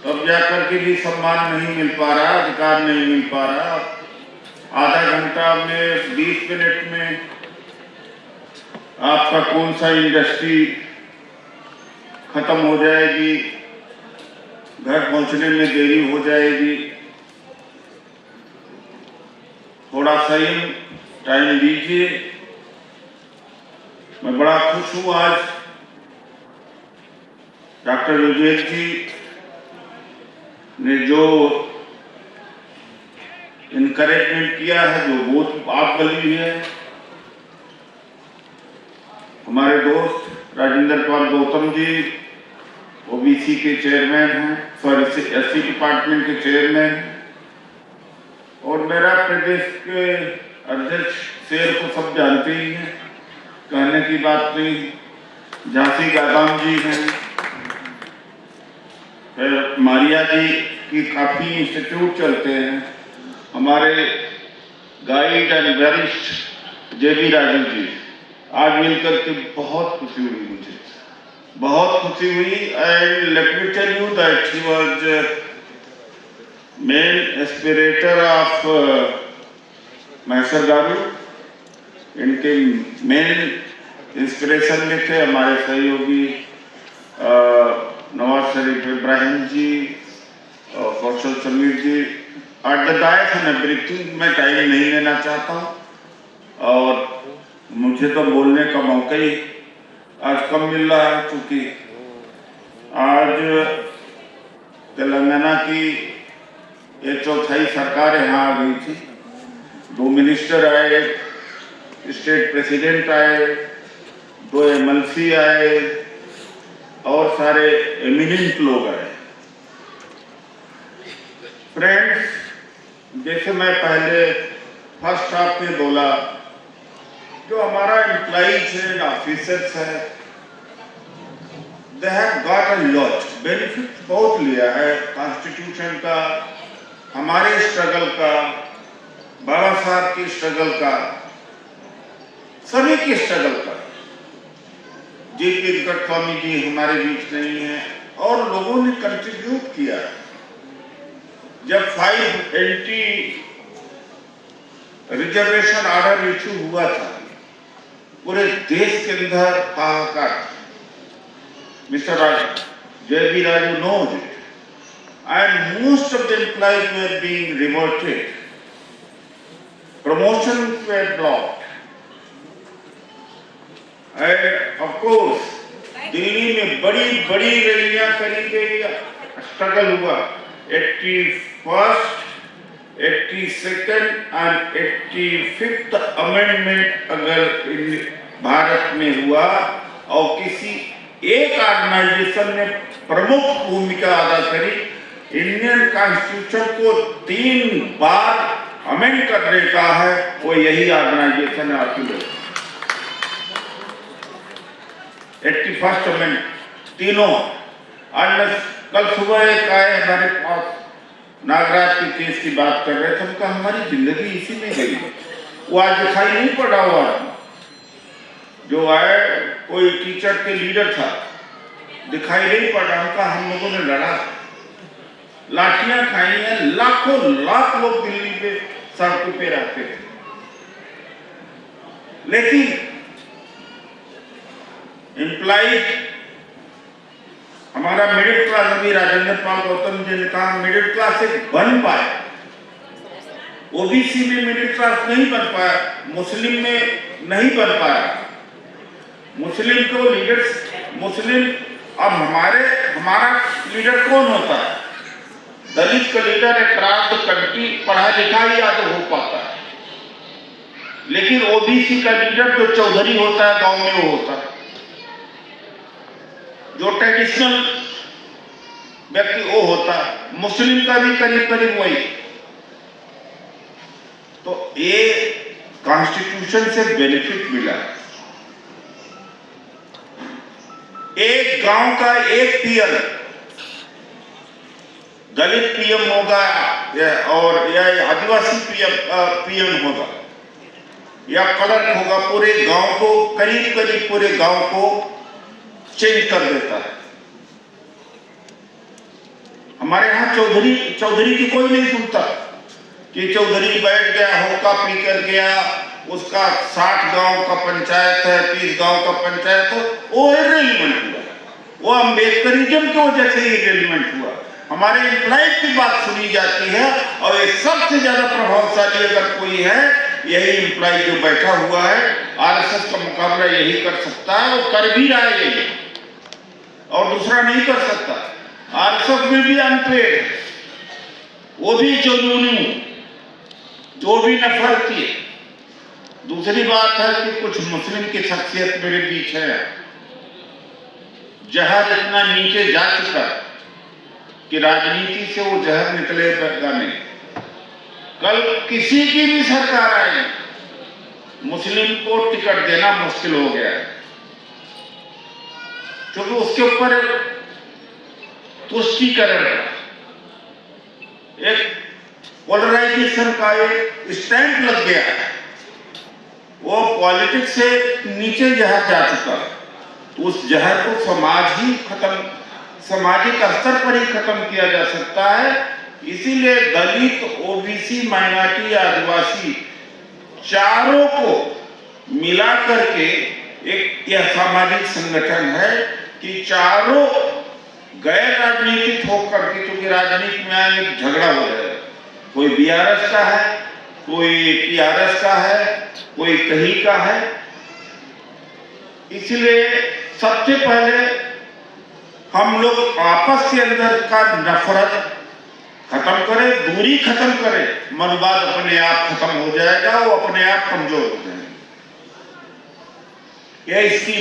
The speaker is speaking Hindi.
तब जाकर के भी सम्मान नहीं मिल पा रहा, अधिकार नहीं मिल पा रहा। आधा घंटा में 20 मिनट में आपका कौन सा इंडस्ट्री खत्म हो जाएगी, घर पहुंचने में देरी हो जाएगी। थोड़ा सही टाइम दीजिए। मैं बड़ा खुश हूं आज डॉक्टर विवेक जी ने जो इनकरेजमेंट किया है, जो वोट आप बली है। हमारे दोस्त राजेंद्र पाल गौतम जी ओबीसी के चेयरमैन हैं, सॉरी एससी डिपार्टमेंट के चेयरमैन हैं, और मेरा प्रदेश के अध्यक्ष शेर को सब जानते ही हैं, कहने की बात नहीं। झांसी गादाम जी हैं, फिर मारिया जी की काफ़ी इंस्टीट्यूट चलते हैं। हमारे गाइड एंड वरिष्ठ जेबी राजू जी, आज मिलकर के बहुत खुशी हुई, मुझे बहुत खुशी हुई। And let me tell you that he was main aspirator of Mahsar garu. इनके मेन इंस्पिरेशन में थे हमारे सहयोगी नवाज शरीफ इब्राहिम जी और Kaushal Sameer ji. At the dais and everything मैं टाइम नहीं लेना चाहता हूँ, और मुझे तो बोलने का मौका ही आज कम मिल रहा है, क्योंकि आज तेलंगाना की ये चौथाई सरकार यहाँ आ गई थी। 2 मिनिस्टर आए, स्टेट प्रेसिडेंट आए, 2 MLC आए, और सारे एमिनेंट लोग आए। फ्रेंड्स, जैसे मैं पहले फर्स्ट हाफ में बोला, जो हमारा एम्प्लॉइज है, ऑफिसर्स है, they have got a lot benefit, बहुत लिया है कॉन्स्टिट्यूशन का, हमारे स्ट्रगल का, बाबा साहब की स्ट्रगल का, सभी की स्ट्रगल का। JP स्वामी जी हमारे बीच नहीं है, और लोगों ने कंट्रीब्यूट किया। जब 580 रिजर्वेशन ऑर्डर इशू हुआ था, पूरे देश के अंदर हाहाकार। Mister JB Raju knows it, and most of the employees were being reverted. Promotions were blocked. And of course, Delhi में बड़ी बड़ी रैलियां करी गई, स्ट्रगल हुआ। 81st, 82nd and 85th amendment अगर भारत में हुआ, और किसी एक ऑर्गेनाइजेशन ने प्रमुख भूमिका अदा करी, इंडियन कॉन्स्टिट्यूशन को 3 बार अमेंड करने का है, वो यही ऑर्गेनाइजेशन है आपकी लोग। 81st अमेंडमेंट तीनों। कल सुबह एक आए हमारे पास, नागराज के केस की बात कर रहे थे, उनका हमारी जिंदगी इसी में गई। वो आज दिखाई नहीं पड़ा हुआ जो आए, कोई टीचर के लीडर था, दिखाई नहीं पड़ा। उनका हम लोगों ने लड़ा, लाठियां खाई हैं, लाखों लाख लोग दिल्ली पे सड़कों पे रहते थे, लेकिन एम्प्लॉइज, हमारा मिडिल क्लास, अभी राजेंद्र पाल गौतम जी ने कहा मिडिल क्लास एक बन पाए। ओबीसी में मिडिल क्लास नहीं बन पाया, मुस्लिम में नहीं बन पाया। मुस्लिम को लीडर्स, मुस्लिम, अब हमारा लीडर कौन होता है? दलित का लीडर एक रात कंट्री पढ़ा लिखा ही या तो हो पाता है, लेकिन ओबीसी का लीडर जो चौधरी होता है गांव में, वो होता है जो ट्रेडिशनल व्यक्ति, वो होता है। मुस्लिम का भी करीब करीब वही। तो ये कॉन्स्टिट्यूशन से बेनिफिट मिला। एक गांव का एक पीएम, दलित पीएम होगा और या आदिवासी पीएम होगा या क्लर्क होगा, पूरे गांव को, करीब करीब पूरे गांव को चेंज कर देता है। हमारे यहाँ चौधरी की कोई नहीं सुनता कि चौधरी बैठ गया, होका पी कर गया, उसका 60 गांव का पंचायत है, 30 गांव का पंचायत है, वो इरेलीवेंट हुआ। वो अम्बेडकरिज्म की वजह से इरेलीवेंट हुआ। हमारे एम्प्लॉयज की बात सुनी जाती है, और ये सबसे ज्यादा प्रभावशाली अगर कोई है, यही एम्प्लॉय जो बैठा हुआ है। आरएसएस का मुकाबला यही कर सकता है, वो कर भी रहा है यही, और दूसरा नहीं कर सकता। आरएसएस में भी अनपेड है, वो भी जुनूनी, जो भी नफरती है। दूसरी बात है कि कुछ मुस्लिम की शख्सियत मेरे बीच है, जहर इतना नीचे जा चुका कि राजनीति से वो जहर निकलेगा नहीं। कल किसी की भी सरकार आए, मुस्लिम को टिकट देना मुश्किल हो गया है, क्योंकि उसके ऊपर तुष्टीकरण, एक पोलराइजेशन का एक स्टैंप लग गया है। वो पॉलिटिक्स से नीचे जहर जा चुका है, तो उस जहर को सामाजिक स्तर पर ही खत्म किया जा सकता है। इसीलिए दलित, ओबीसी, माइनॉरिटी, आदिवासी चारों को मिला करके एक यह सामाजिक संगठन है कि चारों गैर राजनीतिक होकर के, क्योंकि राजनीति में आगे झगड़ा हो जाएगा, कोई बीआरएस का है, कोई टीआरएस का है, कोई कहीं का है। इसलिए सबसे पहले हम लोग आपस के अंदर का नफरत खत्म करें, दूरी खत्म करें, मनवाद अपने आप खत्म हो जाएगा, वो अपने आप कमजोर हो जाएगा। यह इसकी